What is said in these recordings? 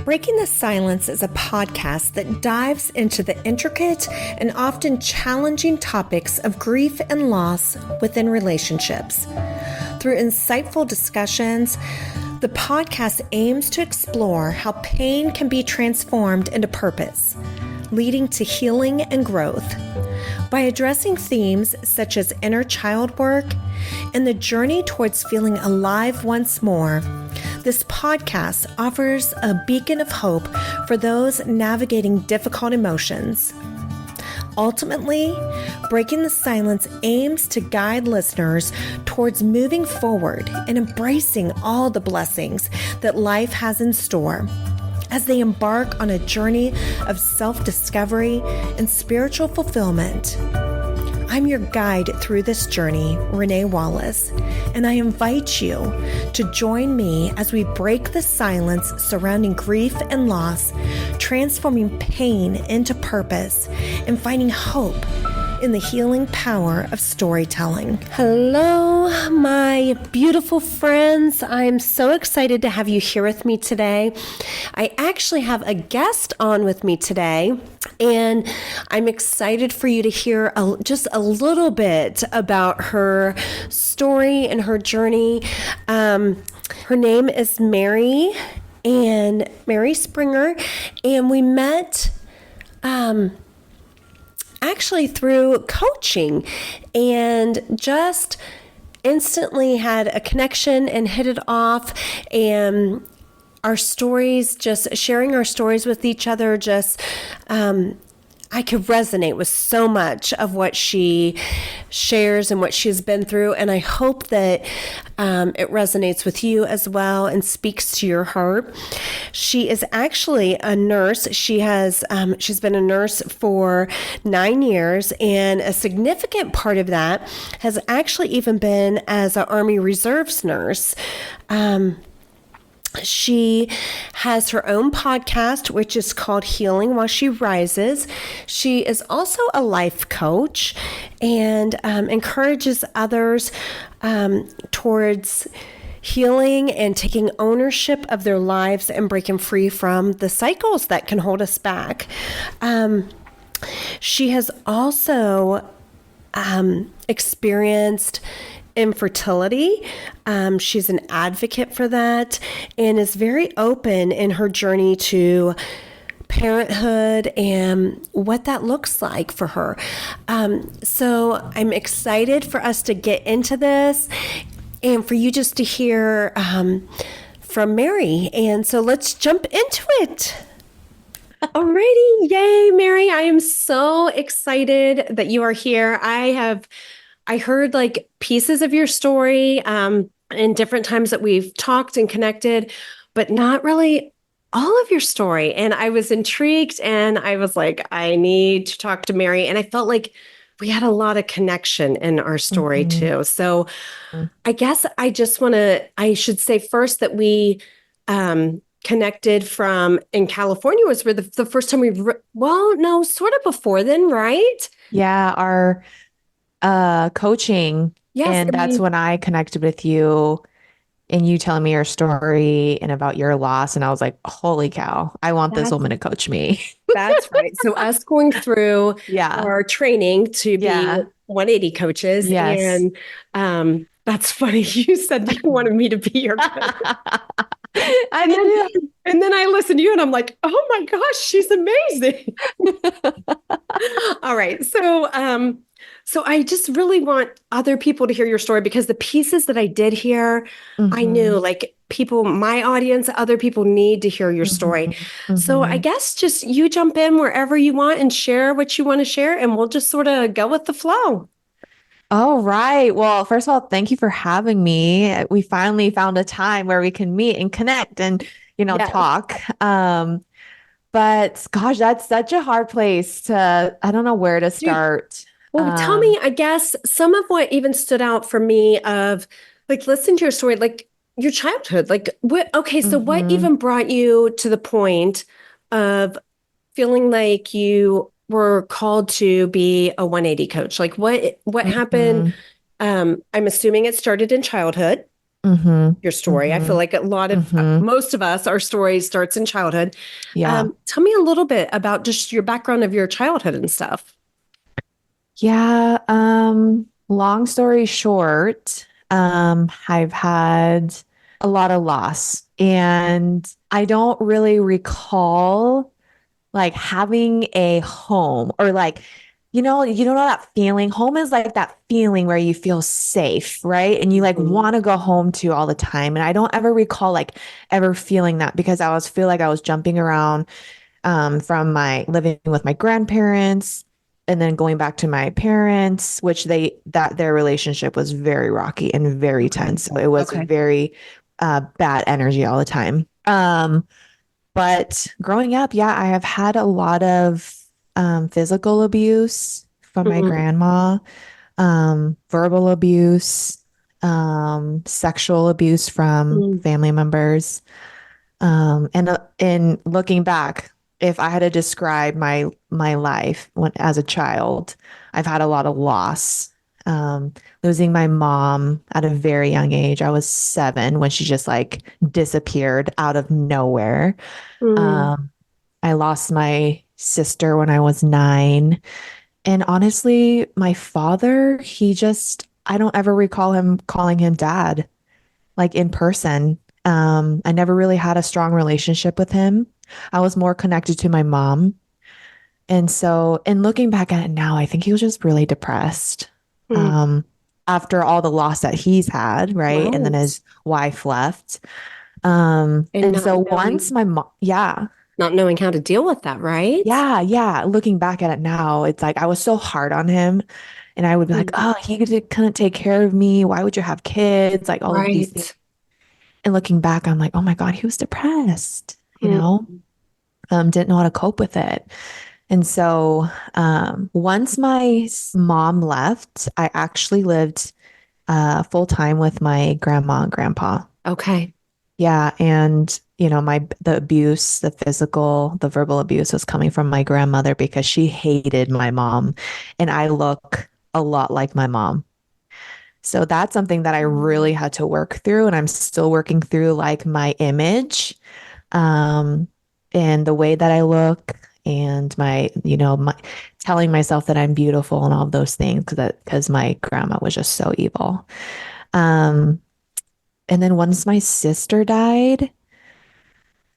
Breaking the Silence is a podcast that dives into the intricate and often challenging topics of grief and loss within relationships. Through insightful discussions, the podcast aims to explore how pain can be transformed into purpose, leading to healing and growth. By addressing themes such as inner child work and the journey towards feeling alive once more, this podcast offers a beacon of hope for those navigating difficult emotions. Ultimately, Breaking the Silence aims to guide listeners towards moving forward and embracing all the blessings that life has in store as they embark on a journey of self-discovery and spiritual fulfillment. I'm your guide through this journey, Renee Wallace, and I invite you to join me as we break the silence surrounding grief and loss, transforming pain into purpose and finding hope in the healing power of storytelling. Hello, my beautiful friends. I'm so excited to have you here with me today. I actually have a guest on with me today, and I'm excited for you to hear just a little bit about her story and her journey. Her name is Mary Sprenger, and we met actually through coaching and just instantly had a connection and hit it off, and our stories, just sharing our stories with each other, just I could resonate with so much of what she shares and what she's been through. And I hope that it resonates with you as well and speaks to your heart. She is actually a nurse. She's been a nurse for 9 years, and a significant part of that has actually even been as an Army Reserves nurse. She has her own podcast, which is called Healing While She Rises. She is also a life coach and encourages others towards healing and taking ownership of their lives and breaking free from the cycles that can hold us back. She has also experienced infertility. She's an advocate for that and is very open in her journey to parenthood and what that looks like for her. So I'm excited for us to get into this and for you just to hear from Mary. And so let's jump into it. Alrighty. Yay, Mary. I am so excited that you are here. I heard like pieces of your story in different times that we've talked and connected, but not really all of your story. And I was intrigued, and I was like, I need to talk to Mary. And I felt like we had a lot of connection in our story too. So I guess I should say first that we connected from in California was where the first time sort of before then, right? Yeah, our coaching. Yes, and that's when I connected with you and you telling me your story and about your loss. And I was like, holy cow, I want this woman to coach me. That's right. So us going through our training to be 180 coaches. Yes. And that's funny. You said you wanted me to be your coach. And then I listened to you and I'm like, oh my gosh, she's amazing. All right. So I just really want other people to hear your story, because the pieces that I did hear, I knew like my audience, other people need to hear your story. So I guess just you jump in wherever you want and share what you want to share, and we'll just sort of go with the flow. All right. Well, first of all, thank you for having me. We finally found a time where we can meet and connect and, talk. But gosh, that's such a hard place I don't know where to start. Well, tell me, I guess, some of what even stood out for me of like, listen to your story, like your childhood, like what even brought you to the point of feeling like you were called to be a 180 coach? Like what happened? I'm assuming it started in childhood. Mm-hmm. your story. I feel Mm-hmm. like a lot of Mm-hmm. most of us, our story starts in childhood. Yeah. Tell me a little bit about just your background of your childhood and stuff. Yeah. Long story short, I've had a lot of loss and I don't really recall like having a home or like, you know that feeling. Home is like that feeling where you feel safe, right? And you like Mhm. want to go home to all the time. And I don't ever recall like ever feeling that because I was feel like I was jumping around from my living with my grandparents and then going back to my parents, which their relationship was very rocky and very Okay. tense. So it was Okay. very bad energy all the time. But growing up, yeah, I have had a lot of physical abuse from my Mm, grandma, verbal abuse, sexual abuse from mm, family members. And in looking back, if I had to describe my life as a child, I've had a lot of loss. Losing my mom at a very young age. I was 7 when she just like disappeared out of nowhere. mm. Um, I lost my sister when I was 9. And honestly, my father, I don't ever recall him calling him dad, like in person. I never really had a strong relationship with him. I was more connected to my mom. And so, in looking back at it now, I think he was just really depressed Mm. um, after all the loss that he's had, right? And then Right. his wife left. And And not so, once knowing my mom, yeah, not knowing how to deal with that, right? yeah. Looking back at it now, it's like I was so hard on him. And I would be like, Mm. oh, couldn't take care of me. Why would you have kids? Like all of these things. Right. And looking back, I'm like, oh my God, he was depressed, Mm. didn't know how to cope with it. And so once mom left, I actually lived full time with my grandma and grandpa. Okay. Yeah, and the abuse, the physical, the verbal abuse was coming from my grandmother because she hated my mom and I look a lot like my mom. So that's something that I really had to work through and I'm still working through like my image um and the way that I look and my telling myself that I'm beautiful and all of those things because my grandma was just so evil. Um and then once my sister died,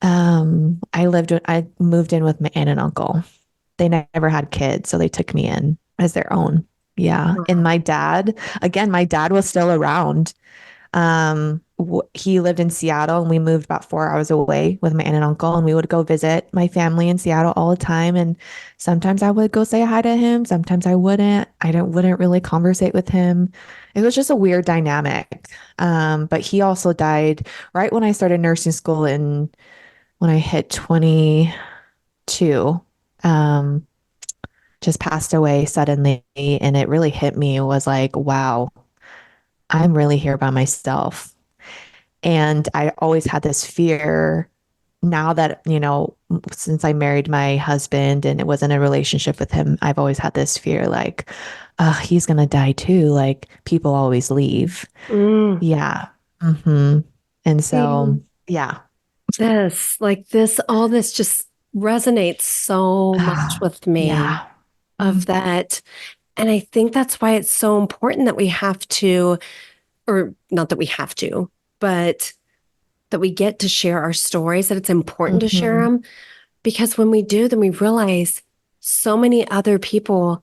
I moved in with my aunt and uncle. They never had kids, so they took me in as their own. Yeah. And Wow. my dad was still around. He lived in Seattle and we moved about 4 hours away with my aunt and uncle, and we would go visit my family in Seattle all the time. And sometimes I would go say hi to him. Sometimes I wouldn't. Wouldn't really conversate with him. It was just a weird dynamic. But he also died right when I started nursing school and when I hit 22. Um, just passed away suddenly. And it really hit me. It was like, wow, I'm really here by myself. And I always had this fear now that, since I married my husband and it was in a relationship with him, I've always had this fear like, he's going to die too. Like people always leave. Mm. Yeah. Hmm. And so, See, yeah. all this just resonates so much with me Yeah. of Mhm. that. And I think that's why it's so important that we have to, or not that we have to, but that we get to share our stories, that it's important to share Mhm. them. Because when we do, then we realize so many other people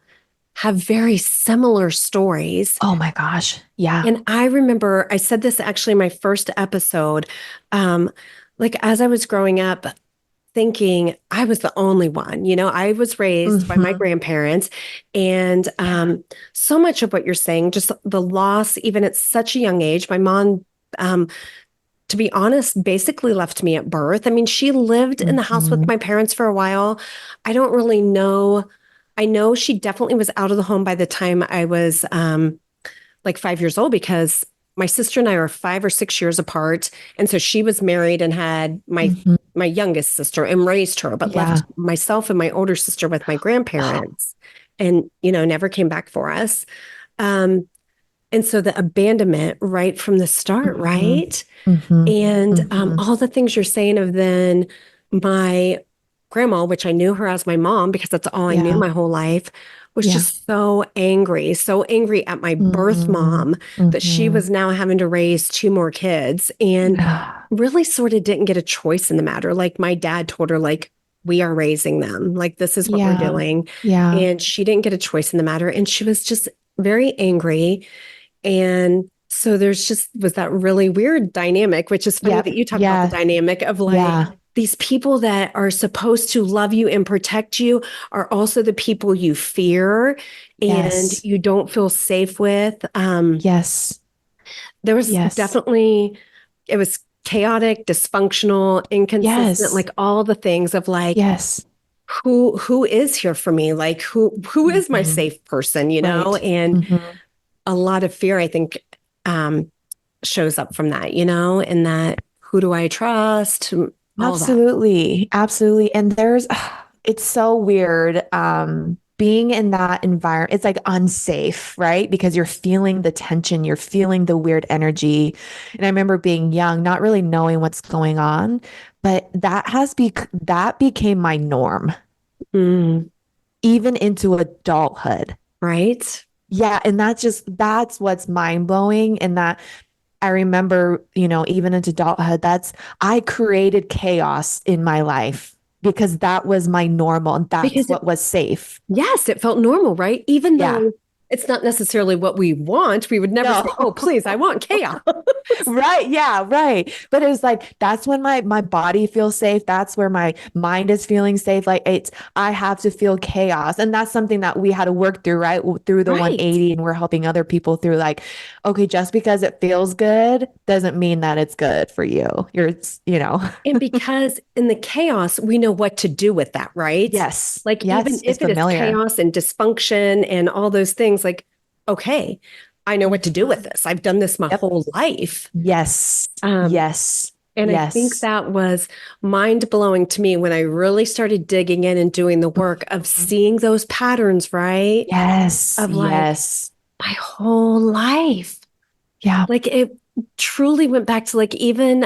have very similar stories. Oh my gosh. Yeah. And I remember I said this actually in my first episode. Um, like as I was growing up, thinking I was the only one. I was raised by my Hmm. grandparents, and Yeah. so much of what you're saying, just the loss, even at such a young age. My mom, um, to be honest, basically left me at birth. I mean, she lived in the house with Hmm. my parents for a while. I don't really know. I know she definitely was out of the home by the time I was like 5 years old because my sister and I are 5 or 6 years apart. And so she was married and had Hmm. my youngest sister and raised her, but left Yeah. myself and my older sister with my grandparents and, never came back for us. Um, And so the abandonment right from the start, Mm-hmm. right? Mm-hmm. And Mm-hmm. all the things you're saying of then my grandma, which I knew her as my mom because that's all I knew Yeah. my whole life, was Yeah. just so angry at my birth Mm-hmm. mom that she Mm-hmm. was now having to raise two more kids and really sort of didn't get a choice in the matter. Like my dad told her, like, we are raising them, like this is what we're Yeah. doing. Yeah. And she didn't get a choice in the matter. And she was just very angry. And so there's just was that really weird dynamic, which is funny Yep. that you talk about the Yeah. dynamic of like Yeah. these people that are supposed to love you and protect you are also the people you fear and Yes. you don't feel safe with. Yes. There was Yes. definitely, it was chaotic, dysfunctional, inconsistent, Yes. like all the things of like, Yes. who is here for me? Like who is my Mm-hmm. safe person, Right. And Mm-hmm. a lot of fear, I think, um, shows up from that, and that who do I trust? All that. Absolutely. Absolutely. And it's so weird. Being in that environment, it's like unsafe, right? Because you're feeling the tension, you're feeling the weird energy. And I remember being young, not really knowing what's going on, but that became my norm, Mm, even into adulthood. right? Yeah. And that's what's mind blowing. And that I remember, even into adulthood, I created chaos in my life because that was my normal and that's Because what was safe. yes, it felt normal, right? Even Yeah. though it's not necessarily what we want, we would never say, No. "Oh, please, I want chaos." Right. Yeah. Right. But it was like, that's when my body feels safe. That's where my mind is feeling safe. Like I have to feel chaos. And that's something that we had to work through, right? Through the Right. 180. And we're helping other people through like, okay, just because it feels good doesn't mean that it's good for you. And because in the chaos, we know what to do with that, right? Yes. Like, even Yes. It's if it is familiar. chaos and dysfunction and all those things, like, okay, I know what to do with Mhm. this. I've done this my Yep. whole life. Yes. Um, Yes. and I think Yes. that was mind blowing to me when I really started digging in and doing the work of Mhm. seeing those patterns, right? Yes. Of like Yes. my whole life. Yeah. Like it truly went back to like even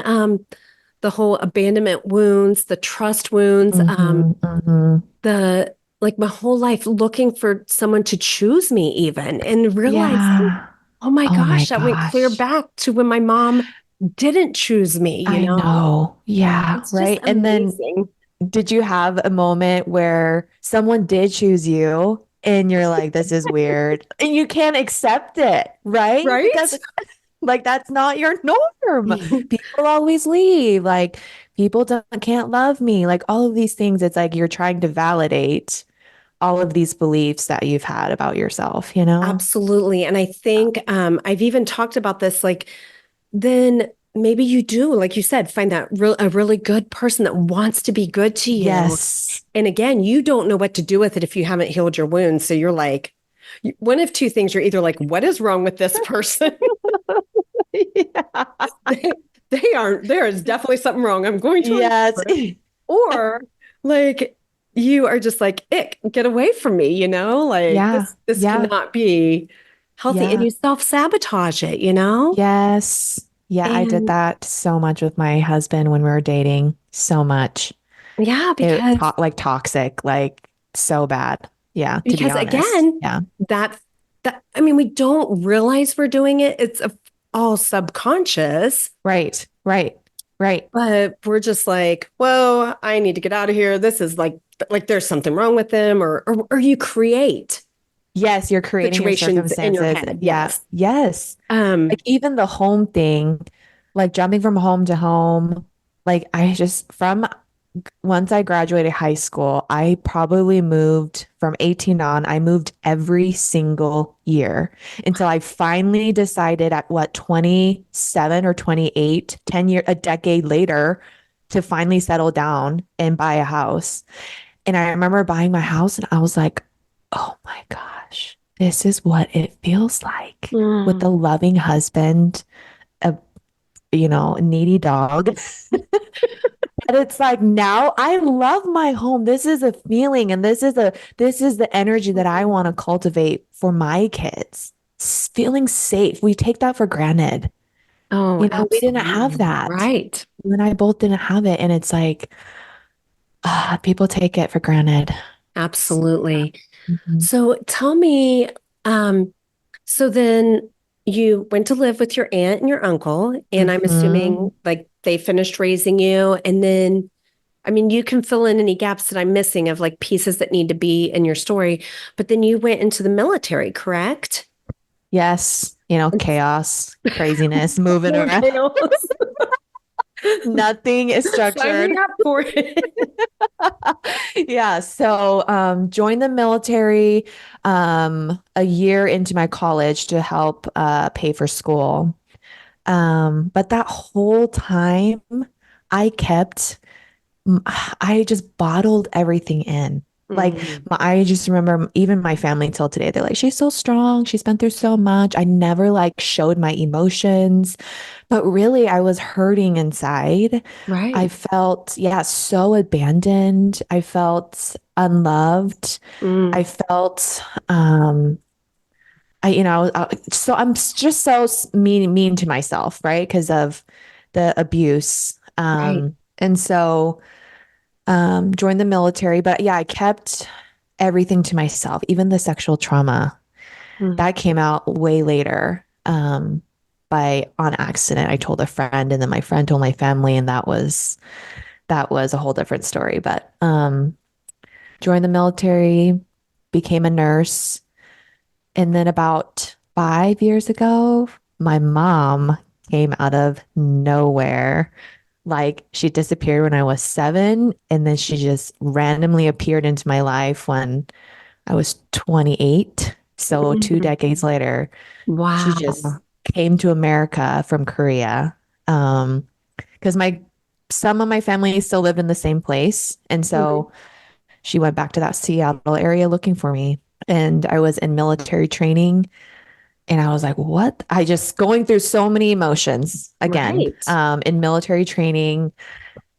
the whole abandonment wounds, the trust wounds, Hmm. Hmm. the like my whole life looking for someone to choose me even and realizing, Yeah. oh my Oh my gosh, that went clear gosh. back to when my mom didn't choose me, I know. Yeah. It's just Right. And then amazing, did you have a moment where someone did choose you and you're like, this is weird and you can't accept it, right? Because right? like that's not your norm. People always leave. Like people can't love me. Like all of these things. It's like you're trying to validate all of these beliefs that you've had about yourself, you know? Absolutely. And I think I've even talked about this, like, then maybe you do, like you said, find a really good person that wants to be good to you. Yes. And again, you don't know what to do with it if you haven't healed your wounds. So you're like, one of two things. You're either like, what is wrong with this person? Yeah. they, they aren't, there is definitely something wrong. I'm going to Yes. uncover it. Or like, you are just like, ick, get away from me, like Yeah. this Yeah. cannot be healthy. And Yeah. you self-sabotage it. Yes. Yeah, I did And that so much with my husband when we were dating. So much. yeah, It because like toxic, like so bad. Yeah, to be because honest. again, Yeah. that that I mean, we don't realize we're doing it. It's all subconscious, Right. Right. Right. but we're just like, whoa, I need to get out of here. This is like there's something wrong with them, or you create Yes, you're creating your situations in your circumstances. head. Yeah. Yes. Yes. Like Um, even the home thing, like jumping from home to home, like I just from once I graduated high school, I probably moved from 18 on. I moved every single year until I finally decided at what, 27 or 28, 10 year, a decade later, to finally settle down and buy a house. And I remember buying my house and I was like, oh my gosh, this is what it feels like with a mm, loving husband, a, needy dog. But it's like now I love my home. This is a feeling and this is the energy that I want to cultivate for my kids. feeling safe. We take that for granted. Oh, We didn't have absolutely. that. Right. You and I both didn't have it. And it's like, people take it for granted. Absolutely. Mhm. So tell me, um, so then you went to live with your aunt and your uncle, and I'm Mhm. assuming like they finished raising you, and then I mean, you can fill in any gaps that I'm missing of like pieces that need to be in your story, but then you went into the military, correct? Yes, chaos, craziness, moving More around. chaos. Nothing is Sign me structured. up for it. Yeah. So, joined the military a year into my college to help pay for school. But that whole time, I kept, I just bottled everything in. Like, Mm, I just remember even my family till today, they're like, she's so strong. She's been through so much. I never like showed my emotions, but really I was hurting inside. I right. felt, yeah, so abandoned. I felt unloved. I Mm, felt, so I'm just so mean to myself, right? Because of the abuse. right. And so, joined the military, but yeah, I kept everything to myself, even the sexual trauma Mm, that came out way later. By on accident, I told a friend, and then my friend told my family, and that was a whole different story. But joined the military, became a nurse, and then about 5 years ago, my mom came out of nowhere. Like she disappeared when I was 7, and then she just randomly appeared into my life when I was 28. So two mm. decades later, she just Wow. came to America from Korea. Because my some of my family still lived in the same place. And Mhm. so she went back to that Seattle area looking for me. And I was in military training. And I was like, what? I just going through so many emotions again, Right. in military training,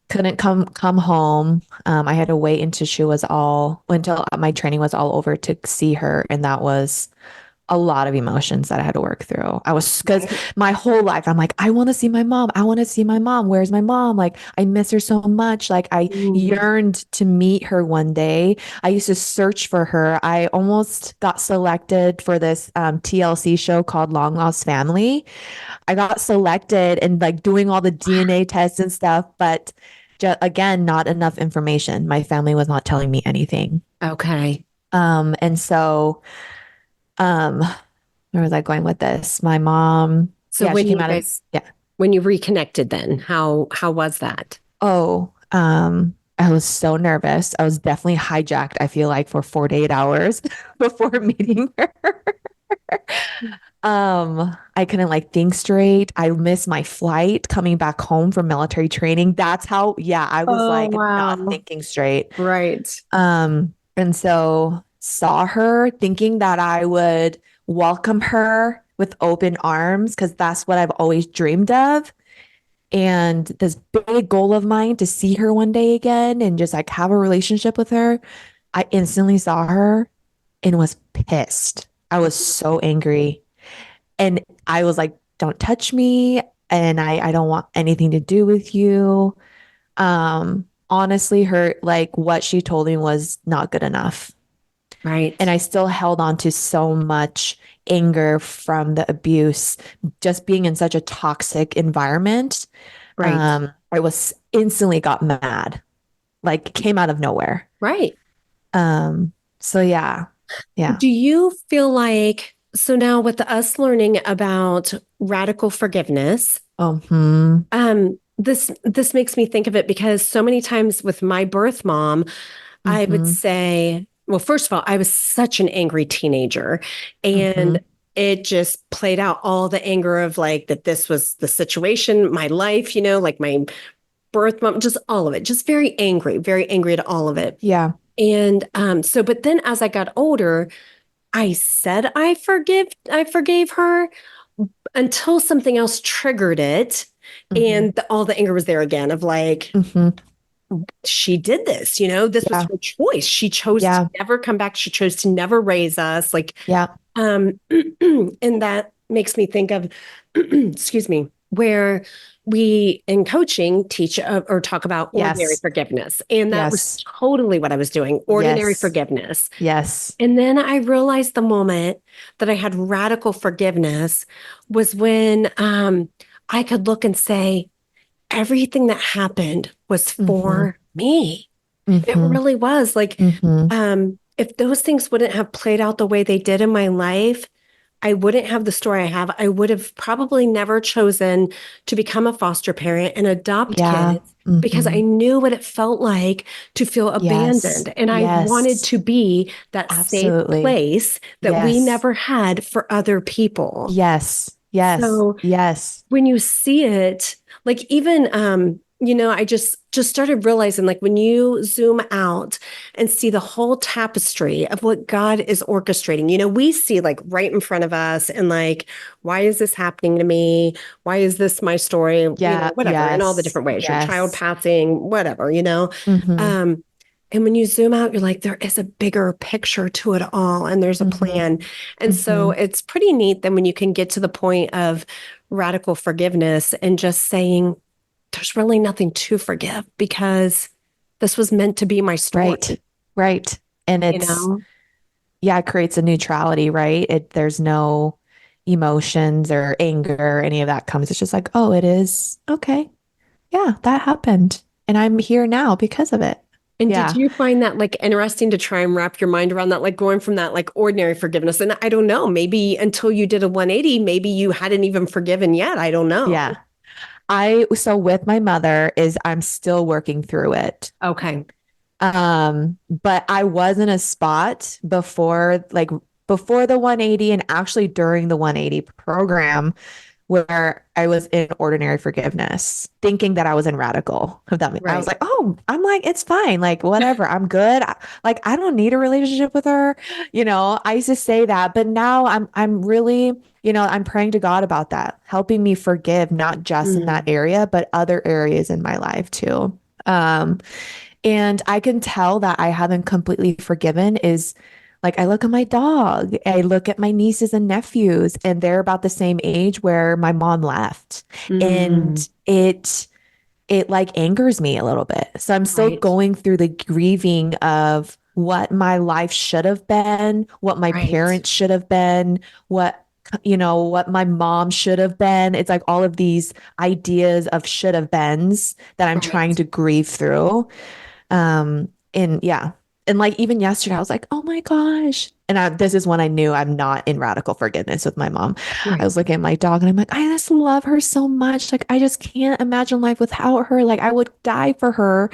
couldn't come home. I had to wait until my training was all over to see her. And that was a lot of emotions that I had to work through. Because Right. my whole life, I'm like, I want to see my mom. I want to see my mom. Where's my mom? Like, I miss her so much. Like, I Mm, yearned to meet her one day. I used to search for her. I almost got selected for this TLC show called Long Lost Family. I got selected and like doing all the DNA tests and stuff, but again, not enough information. My family was not telling me anything. okay. And so, um, where was I going with this? My mom, So yeah, she when came you out of, guys yeah. when you reconnected then, how was that? Oh, I was so nervous. I was definitely hijacked, I feel like, for 48 hours before meeting her. I couldn't like think straight. I missed my flight coming back home from military training. That's how, yeah, I was Oh, like not wow. thinking straight. Right. And so saw her thinking that I would welcome her with open arms because that's what I've always dreamed of. And this big goal of mine to see her one day again and just like have a relationship with her. I instantly saw her and was pissed. I was so angry. And I was like, don't touch me. And I don't want anything to do with you. Honestly, her like what she told me was not good enough. And Right. I still held on to so much anger from the abuse, just being in such a toxic environment. Right. I was instantly got mad, like came out of nowhere. Right. So yeah, yeah. Do you feel like so now with us learning about radical forgiveness, Hmm. this makes me think of it because so many times with my birth mom, I would Hmm. say, well, first of all, I was such an angry teenager and Hmm. it just played out all the anger of like that this was the situation, my life, like my birth mom, just all of it, just very angry at all of it. Yeah. And but then as I got older, I said I forgave her until something else triggered it, Hmm. and all the anger was there again of like, Hmm. she did this, this was Yeah. her choice. She chose to Yeah. never come back. She chose to never raise us. Yeah. And that makes me think of, excuse me, where we in coaching teach or talk about ordinary Yes. forgiveness. And that was Yes. totally what I was doing, ordinary Yes. forgiveness. Yes. And then I realized the moment that I had radical forgiveness was when I could look and say, everything that happened was Mm-hmm. for me. It Mm-hmm. really was. Mm-hmm. If those things wouldn't have played out the way they did in my life, I wouldn't have the story I have. I would have probably never chosen to become a foster parent and adopt Yeah. kids because I Mm-hmm. knew what it felt like to feel Yes. abandoned. And I wanted Yes. to be that safe Absolutely. place that we Yes. never had for other people. Yes. Yes. So Yes. when you see it, like even I just started realizing, like, when you zoom out and see the whole tapestry of what God is orchestrating, we see like right in front of us, and like, why is this happening to me? Why is this my story? Yeah. Whatever, in all the Yes. different ways, your child Yes. passing, whatever. Mm-hmm. um and when you zoom out, you're like, there is a bigger picture to it all, and there's a Mm-hmm. plan. And so Mm-hmm. it's pretty neat then when you can get to the point of radical forgiveness and just saying, there's really nothing to forgive because this was meant to be my Right. story, Right. And you know? yeah, it creates a neutrality, right? There's no emotions or anger, any of that comes. It's just like, oh, it is okay. Yeah, that happened. And I'm here now because of it. And did Yeah. you find that like interesting to try and wrap your mind around that, like going from that like ordinary forgiveness? And I don't know, maybe until you did a 180, maybe you hadn't even forgiven yet. I don't know. Yeah. So with my mother is I'm still working through it. Okay. But I was in a spot before the 180 and actually during the 180 program where I was in ordinary forgiveness, thinking that I was in radical. I was Right. like, oh, I'm like, it's fine. Like, whatever. I'm good. I don't need a relationship with her. I used to say that, but now I'm really, I'm praying to God about that, helping me forgive, not just in that Mm, area, but other areas in my life too. Um, and I can tell that I haven't completely forgiven is like I look at my dog, I look at my nieces and nephews, and they're about the same age where my mom left. mm, And it like angers me a little bit. So I'm still right. going through the grieving of what my life should have been, what my Right. parents should have been, what my mom should have been. It's like all of these ideas of should have beens that I'm trying Right. to grieve through. And yeah. And like even yesterday, I was like, oh my gosh. And this is when I knew I'm not in radical forgiveness with my mom. I Right. was looking at my dog and I'm like, I just love her so much. Like, I just can't imagine life without her. Like, I would die for her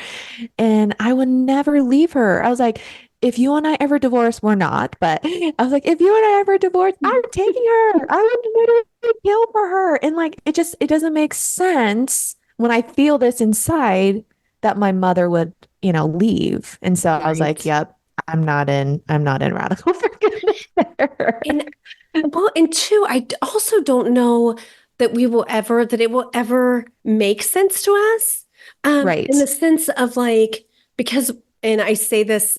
and I would never leave her. I was like, if you and I ever divorce, we're not, but I was like, if you and I ever divorce, I'm taking her. I would literally kill for her. And like, it doesn't make sense when I feel this inside that my mother would, leave. And so I was like, Right. yep, I'm not in radical forgiveness there. And well, and two, also don't know that it will ever make sense to us. In the Right. sense of like, because, and I say this,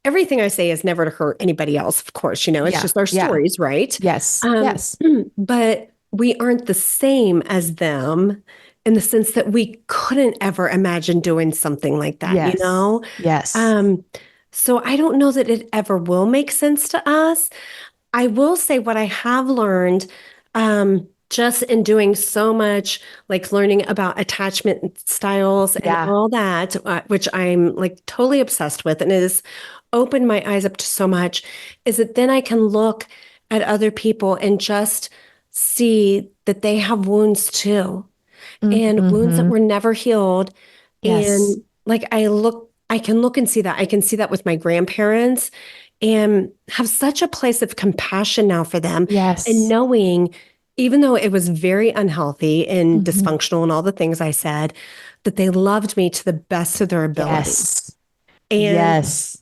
everything I say is never to hurt anybody else, of course, it's Yeah. just our Yeah. stories, right? Yes. Um, Yes. but we aren't the same as them in the sense that we couldn't ever imagine doing something like that, you Yes. know? Yes. Um, so I don't know that it ever will make sense to us. I will say what I have learned, just in doing so much, like learning about attachment styles and Yeah. all that, which I'm like totally obsessed with, and it has opened my eyes up to so much, is that then I can look at other people and just see that they have wounds too, and wounds that Mm-hmm. were never healed. Yes. And like I can look and see that. I can see that with my grandparents and have such a place of compassion now for them, and Yes. knowing, even though it was very unhealthy and Hmm. dysfunctional and all the things I said, that they loved me to the best of their ability. Yes. And Yes.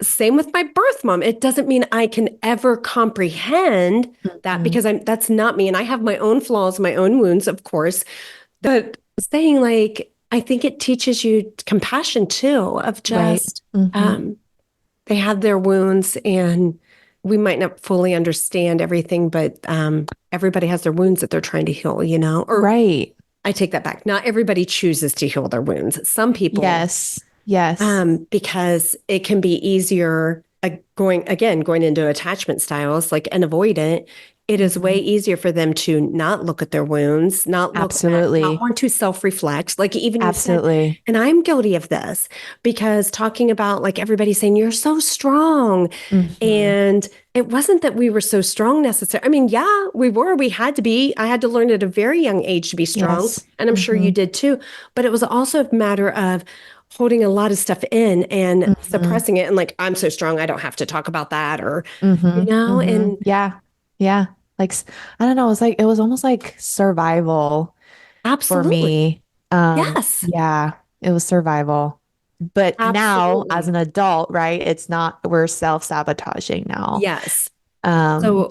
same with my birth mom. It doesn't mean I can ever comprehend that Hmm. because that's not me. And I have my own flaws, my own wounds, of course. But saying like, I think it teaches you compassion too, of Right. just, Mm-hmm. they have their wounds and we might not fully understand everything, but everybody has their wounds that they're trying to heal, Or Right. I take that back. Not everybody chooses to heal their wounds. Some people, Yes. Yes. because it can be easier going into attachment styles like an avoidant. It is way Mhm. easier for them to not look at their wounds, not Absolutely. want to self-reflect. Like even you said, Absolutely. and I'm guilty of this because talking about like everybody saying you're so strong. Hmm. And it wasn't that we were so strong necessarily. I mean, yeah, we were. We had to be. I had to learn at a very young age to be strong. Yes. And I'm sure you Hmm. did too. But it was also a matter of holding a lot of stuff in and Hmm. suppressing it. And like, I'm so strong, I don't have to talk about that. Or, Hmm. Hmm. and Yeah. Yeah. Like, I don't know. It was almost like survival for absolutely. me. Yes, Yeah, it was survival. But now as absolutely. an adult, right? It's not, we're self-sabotaging now. Yes. Um, So,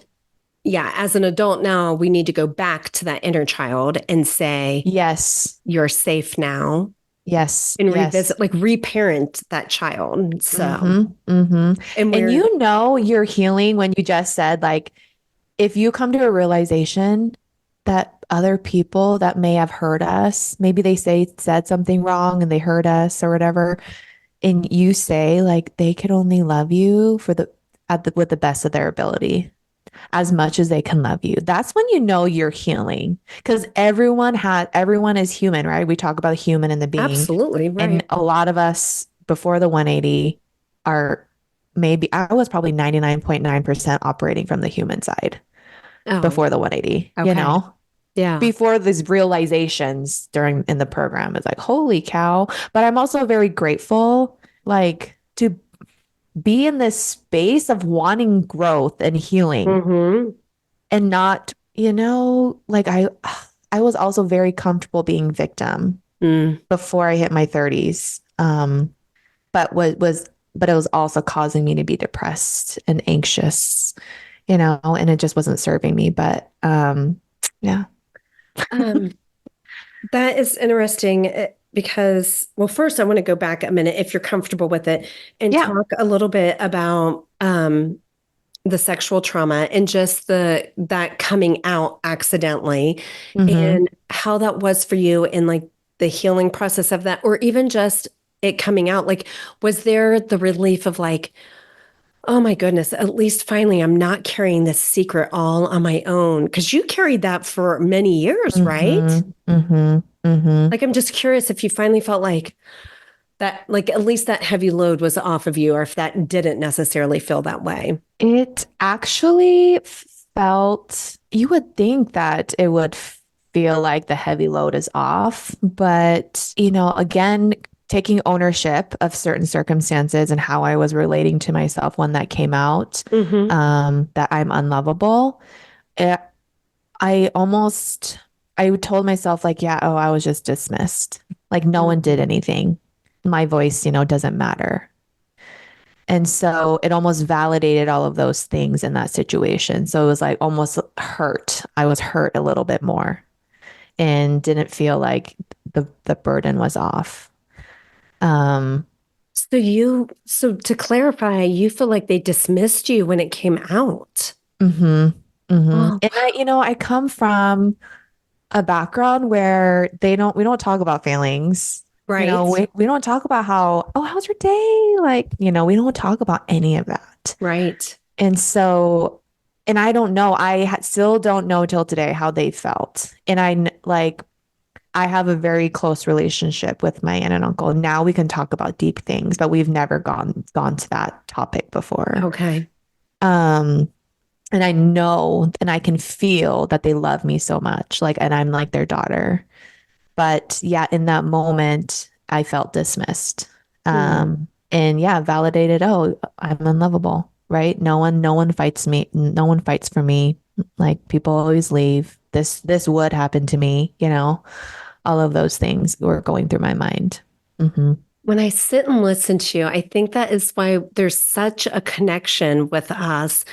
yeah, as an adult now, we need to go back to that inner child and say, yes. you're safe now Yes. and Yes. revisit, like reparent that child. So, Mm-hmm. Mm-hmm. and And we're you're healing when you just said, like, if you come to a realization that other people that may have hurt us, maybe said something wrong and they hurt us or whatever, and you say like they could only love you with the best of their ability, as much as they can love you. That's when you know you're healing because everyone is human, right? We talk about human and the being, absolutely and right. a lot of us before the 180 are maybe I was probably 99.9% operating from the human side Oh, before the 180, okay. Yeah. before these realizations during in the program. It's like, holy cow. But I'm also very grateful, like, to be in this space of wanting growth and healing Mm-hmm. and not, like I was also very comfortable being victim Mm. before I hit my 30s. But it was also causing me to be depressed and anxious, and it just wasn't serving me. But yeah. Um, that is interesting because, well, first I want to go back a minute if you're comfortable with it and Yeah. talk a little bit about the sexual trauma and just that coming out accidentally Mm-hmm. and how that was for you in like the healing process of that, or even just it coming out. Like, was there the relief of like, oh my goodness, at least finally I'm not carrying this secret all on my own? Because you carried that for many years, right? Mm-hmm. Mm-hmm. Mm-hmm. Like, I'm just curious if you finally felt like that, like at least that heavy load was off of you, or if that didn't necessarily feel that way. It actually felt, you would think that it would feel like the heavy load is off, but, again, taking ownership of certain circumstances and how I was relating to myself when that came out, Mm-hmm. that I'm unlovable. It, I almost, I told myself like, yeah, oh, I was just dismissed. Like no one did anything. My voice, doesn't matter. And so it almost validated all of those things in that situation. So it was like almost hurt. I was hurt a little bit more and didn't feel like the burden was off. Um, So to clarify, you feel like they dismissed you when it came out. hmm hmm. Oh, And I come from a background where we don't talk about feelings. right, We don't talk about how's your day? Like, we don't talk about any of that. right. And so, and I don't know, still don't know till today how they felt. And I have a very close relationship with my aunt and uncle. Now we can talk about deep things, but we've never gone to that topic before. Okay. Um, and I know and I can feel that they love me so much, like, and I'm like their daughter. But yeah, in that moment, I felt dismissed. Hmm. And yeah, validated, oh, I'm unlovable, right? No one fights me. No one fights for me. Like people always leave. This would happen to me, all of those things were going through my mind. Hmm. When I sit and listen to you, I think that is why there's such a connection with us.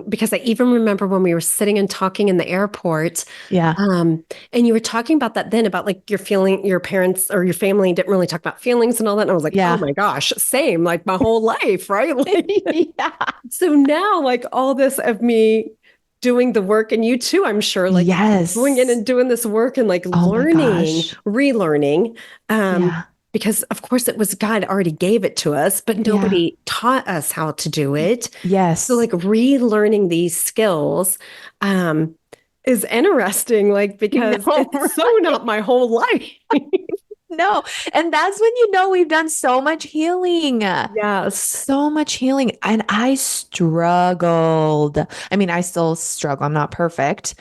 Because I even remember when we were sitting and talking in the airport, Yeah. and you were talking about that then, about like your feeling, your parents or your family didn't really talk about feelings and all that. And I was like, oh Yeah. my gosh, same, like my whole life, right? Like, Yeah. so now, like all this of me doing the work, and you too, I'm sure, like going in Yes. and doing this work and like Oh my learning, gosh. relearning, Yeah. because of course it was God already gave it to us, but Yeah. nobody taught us how to do it. So Yes. like relearning these skills, um, is interesting, like because No, it's so not my whole life. no. And that's when you know we've done so much healing. Yes. So much healing. And I struggled. I mean, I still struggle. I'm not perfect.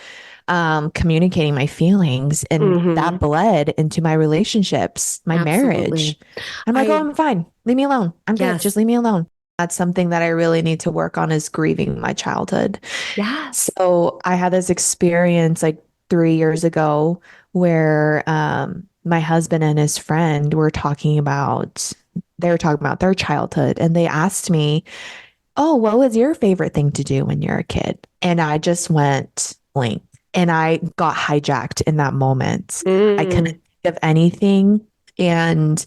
Communicating my feelings. And that Hmm. bled into my relationships, my marriage. Absolutely. I'm like, oh, I, I'm fine. Leave me alone. I'm good. Just yes, leave me alone. That's something that I really need to work on is grieving my childhood. yes. So I had this experience like 3 years ago where my husband and his friend were talking about their childhood and they asked me, "Oh, what was your favorite thing to do when you're a kid?" And I just went blank and I got hijacked in that moment. I couldn't Mm, think of anything and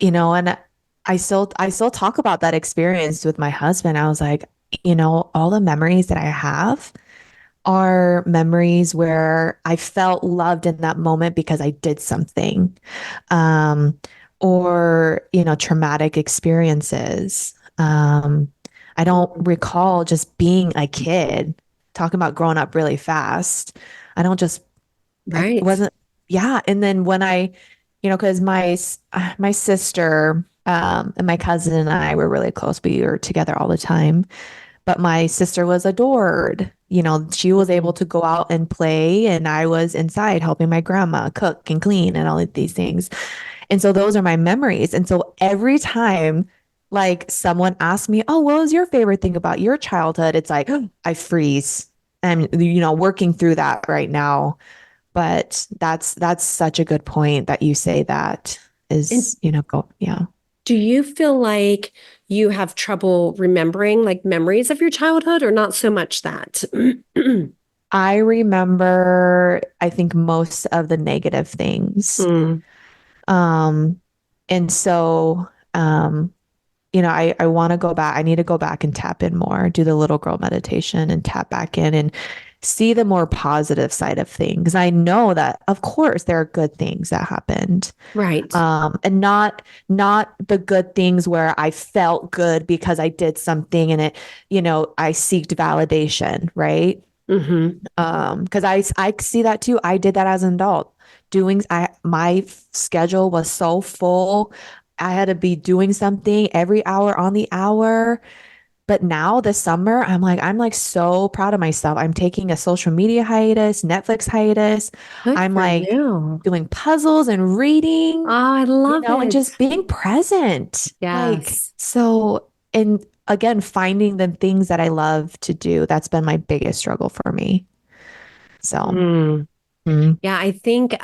and I still talk about that experience with my husband. I was like, all the memories that I have are memories where I felt loved in that moment because I did something, um, or, traumatic experiences. I don't recall just being a kid, talking about growing up really fast. I don't just, I right. wasn't, yeah. And then when because my sister, and my cousin and I were really close. We were together all the time. But my sister was adored. She was able Mhm. to go out and play, and I was inside helping my grandma cook and clean and all of these things. And so those are my memories. And so every time, like someone asks me, "Oh, what was your favorite thing about your childhood?" It's like I freeze. And working through that right now. But that's such a good point that you say that And is, go, yeah. do you feel like you have trouble remembering like memories of your childhood or not so much that? I remember, I think most of the negative things. Mm, Um, and so, I want to go back. I need to go back and tap in more, do the little girl meditation and tap back in and see the more positive side of things. I know that, of course, there are good things that happened. right. And not the good things where I felt good because I did something and I seeked validation, right? Hmm. Because I see that too. I did that as an adult. My schedule was so full. I had to be doing something every hour on the hour. But now this summer, I'm like so proud of myself. I'm taking a social media hiatus, Netflix hiatus. Good I'm for like you. doing puzzles and Oh, reading, I love and it. just being present. Like, Yes. so, and again, finding the things that I love to do. That's been my biggest struggle for me. So, Mm. mm, Yeah, I think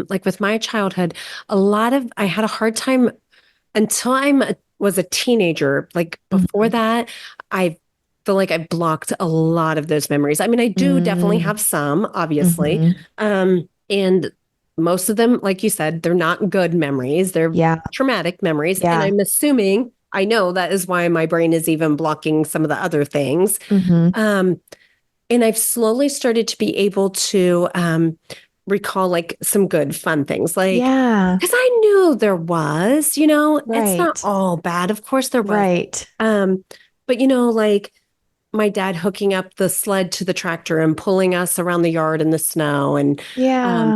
like with my childhood, I had a hard time until was a teenager. Like before mhm, that, I feel like I blocked a lot of those memories. I mean, I do definitely mm, have some, obviously. mhm. And most of them, like you said, they're not good memories. They're Yeah, traumatic memories. And yeah, I'm assuming I know that is why my brain is even blocking some of the other things. hmm, Um, and I've slowly started to be able to recall like some good fun things, like yeah, because I knew there was, it's not right, all bad. Of course there was. right. Um, but like my dad hooking up the sled to the tractor and pulling us around the yard in the snow and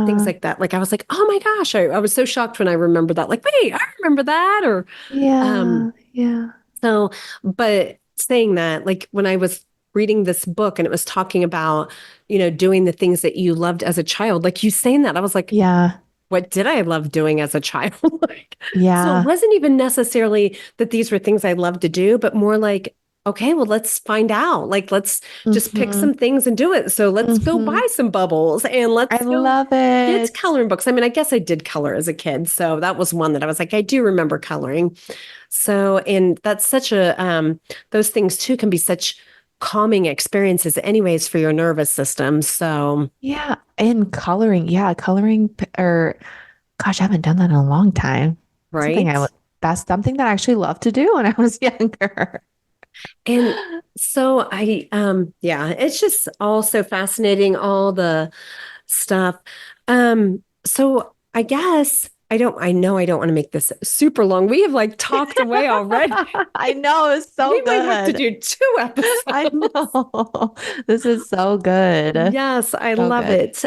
things Yeah, like that. Like I was like, oh my gosh, I was so shocked when I remembered that. Like, wait, I remember that. Or um, yeah, yeah, so, but saying that, like when I was reading this book and it was talking about, doing the things that you loved as a child, like you saying that, I was like, yeah, what did I love doing as a child? Like, so it yeah, wasn't even necessarily that these were things I loved to do, but more like okay, well, let's find out. Like, let's just pick Mm-hmm. some things and do it. So let's go Mm-hmm. buy some bubbles and I let's go love get it. coloring books. I mean, I guess I did color as a kid. So that was one that I was like, I do remember coloring. So, and that's such a, those things too can be such calming experiences, anyways, for your nervous system. So, Yeah. And coloring. Yeah. Or gosh, I haven't done that in a long time. Something right. I would, that's something that I actually loved to do when I was younger. And so yeah, it's just all so fascinating, all the stuff. So I guess I know I don't want to make this super long. We have like talked away already. I know, it's so We might have to good. do two I episodes. know. This is so good. Yes, I So love good. it.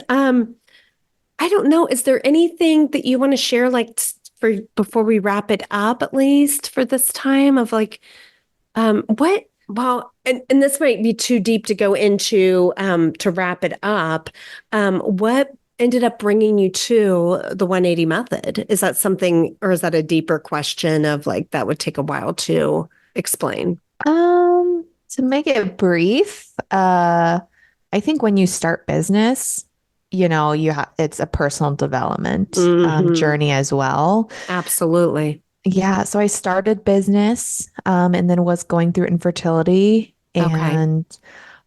I don't know. Is there anything that you want to share, like for before we wrap it up, at least for this time of like, what? Well, and this might be too deep to go into to wrap it up. What ended up bringing you to the 180 method? Is that something, or is that a deeper question of like that would take a while to explain? To make it brief, I think when you start business, it's a personal development Hmm. journey as well. Absolutely. Yeah, so I started business and then was going through infertility Okay. and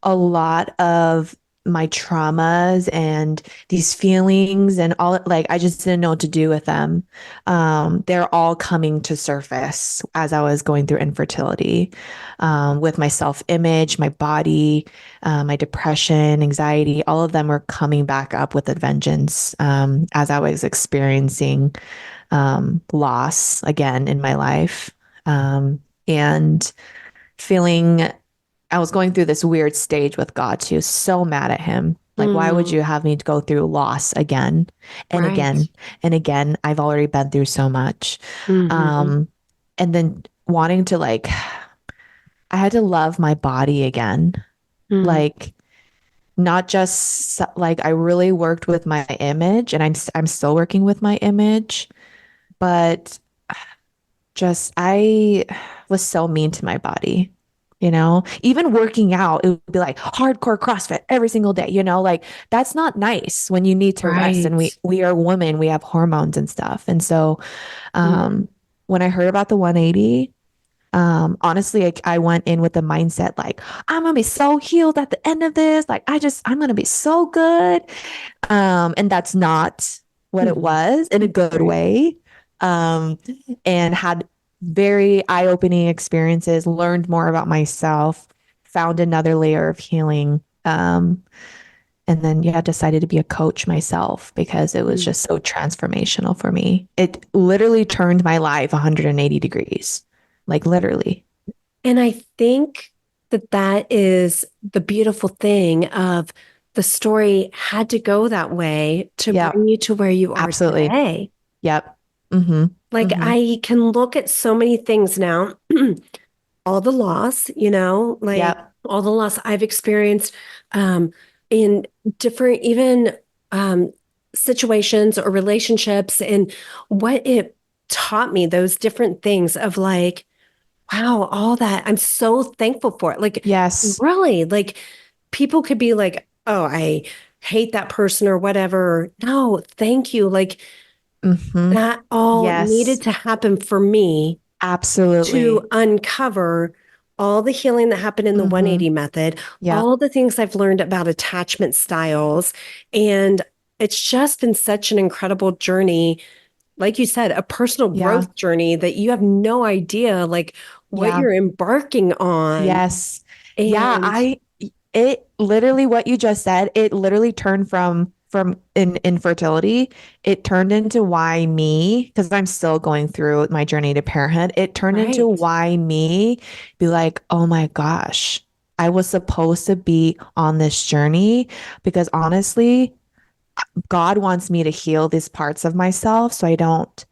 a lot of my traumas and these feelings and all like I just didn't know what to do with them. They're all coming to surface as I was going through infertility, with my self-image, my body, my depression, anxiety, all of them were coming back up with a vengeance as I was experiencing loss again in my life. And feeling I was going through this weird stage with God too, so mad at him. Like, why would Mm, you have me go through loss again and right. again and again? I've already been through so much. Hmm. Um, and then wanting to like, I had to love my body again. Mm, Like, not just like I really worked with my image and I'm still working with my image, but just I was so mean to my body. Even working out, it would be like hardcore CrossFit every single day, like that's not nice when you need to rest. And right. we are women, we have hormones and stuff. And so Mm, um when I heard about the 180, honestly, I went in with the mindset like I'm gonna be so healed at the end of this. Like I'm gonna be so good. And that's not what it mm, was in a good right. way. Um, and had very eye-opening experiences, learned more about myself, found another layer of healing. And then yeah, decided to be a coach myself because it was Mm. just so transformational for me. It literally turned my life 180 degrees. Like literally. And I think that that is the beautiful thing of the story had to go that way to Yeah, bring you to where you are absolutely. today. Yep. Mm-hmm. Like Mm-hmm. I can look at so many things now, all the loss, like Yep. all the loss I've experienced um, in different, even um, situations or relationships, and what it taught me, those different things of like, wow, all that. I'm so thankful for it. Like, Yes. really, like people could be like, oh, I hate that person or whatever. No, thank you. Like, Mm-hmm. that all needed Yes. to happen for me to Absolutely. uncover all the healing that happened in the Mm-hmm. 180 method, Yep. all the things I've learned about attachment styles. And it's just been such an incredible journey. Like you said, a personal Yeah. growth journey that you have no idea like what Yeah. you're embarking on. Yes. Yeah. And It literally what you just said, it literally turned from infertility. It turned into why me, because I'm still going through my journey to parenthood. It turned into right. why me, be like, oh my gosh, I was supposed to be on this journey because honestly, God wants me to heal these parts of myself so I don't,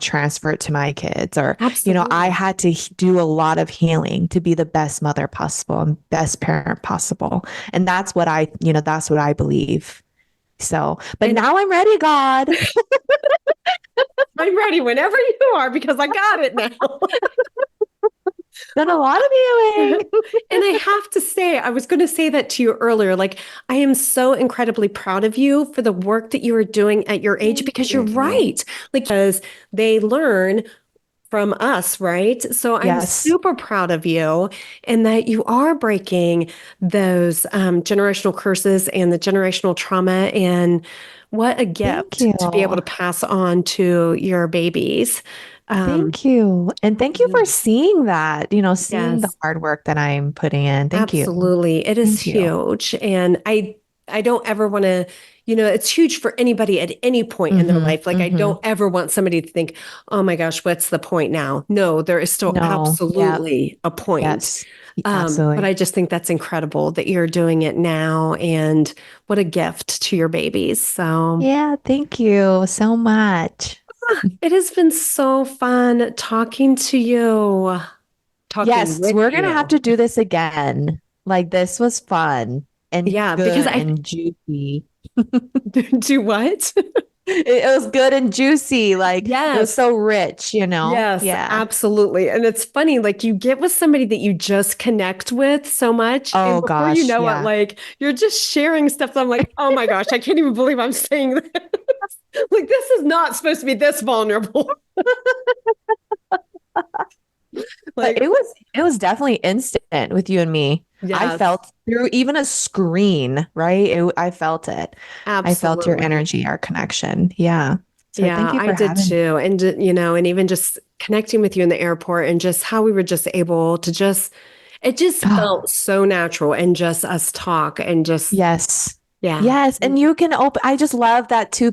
transfer it to my kids. Or, I Absolutely. had to do a lot of healing to be the best mother possible and best parent possible. And that's what I believe. So, but And now I'm ready, God. I'm ready whenever you are because I got it now. Done a lot of And healing. I have to say, I was going to say that to you earlier. Like, I am so incredibly proud of you for the work that you are doing at your age Thank because you're you. right. Like, because they learn from us, right? So I'm Yes. super proud of you and that you are breaking those generational curses and the generational trauma. And what a Thank gift you. to be able to pass on to your babies. Um, Thank you. And thank you for seeing that, seeing the yes. hard work that I'm putting in. Thank you. Absolutely. It is Thank you. huge. And I don't ever want to, it's huge for anybody at any point in their Mm-hmm. life. Like I Mm-hmm. don't ever want somebody to think, "Oh my gosh, what's the point now?" No, there is still No. Yeah. absolutely a point. Yes. But Absolutely. I just think that's incredible that you're doing it now and what a gift to your babies. So Yeah. Thank you so much. it has been so fun talking to you, talking Yes, with we're gonna have you. to do this again. Like this was fun and Yeah, because good I and juicy. do what? It was good and juicy. Like it was Yes. so rich, you know? Yes, Yeah. absolutely. And it's funny, like you get with somebody that you just connect with so much. And Oh before you gosh, know it, yeah. like you're just sharing stuff. That I'm like, oh my gosh, I can't even believe I'm saying this. Like, this is not supposed to be this vulnerable. But Like, it was definitely instant with you and me. I yes, felt through even a screen, right? I felt it. I felt your absolutely. energy, our connection. Yeah. So thank Yeah, you I for did having me. too. And, and even just connecting with you in the airport and just how we were just able to it just felt Oh, so natural and just us talk and just, yes. yeah. Yes. And you can open, I just love that two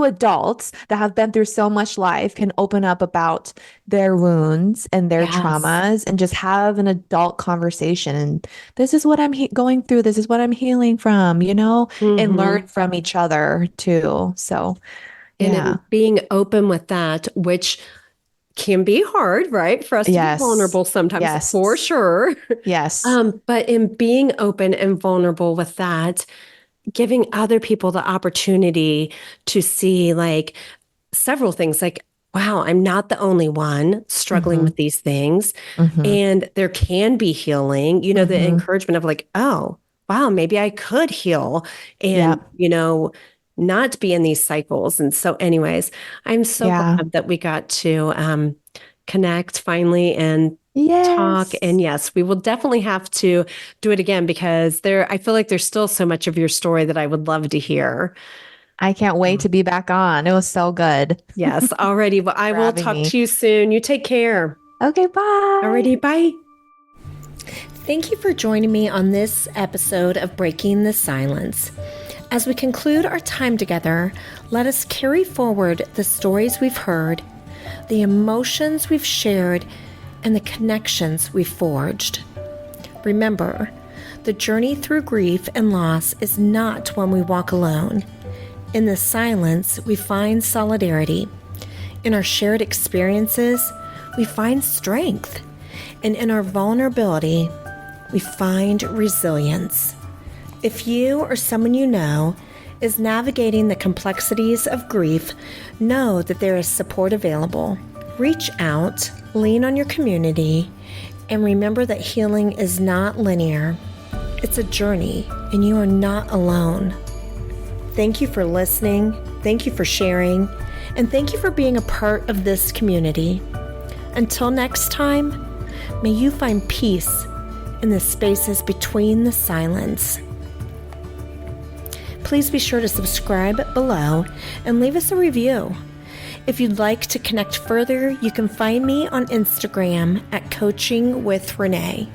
adults that have been through so much life can open up about their wounds and their Yes. traumas and just have an adult conversation. And this is what I'm going through. This is what I'm healing from, and learn Hmm. from each other too. So, And yeah. in being open with that, which can be hard, right? For us to be Yes. vulnerable sometimes, for Yes. sure. Yes. But in being open and vulnerable with that, giving other people the opportunity to see like several things like, wow, I'm not the only one struggling Mm-hmm. with these things. Mm-hmm. And there can be healing, the Mm-hmm. encouragement of like, oh, wow, maybe I could heal Yeah. and, not be in these cycles. And so, anyways, I'm so Yeah. glad that we got to connect finally and talk. Yes. And yes, we will definitely have to do it again because I feel like there's still so much of your story that I would love to hear. I can't wait to be back on. It was so good. Yes, already. Well, I For will having talk me. to you soon. You take care. Okay, bye. Already, bye. Thank you for joining me on this episode of Breaking the Silence. As we conclude our time together, let us carry forward the stories we've heard, the emotions we've shared, and the connections we've forged. Remember, the journey through grief and loss is not one we walk alone. In the silence, we find solidarity. In our shared experiences, we find strength. And in our vulnerability, we find resilience. If you or someone you know is navigating the complexities of grief, know that there is support available. Reach out, lean on your community, and remember that healing is not linear. It's a journey, and you are not alone. Thank you for listening, thank you for sharing, and thank you for being a part of this community. Until next time, may you find peace in the spaces between the silence. Please be sure to subscribe below and leave us a review. If you'd like to connect further, you can find me on Instagram at Coaching with Renee.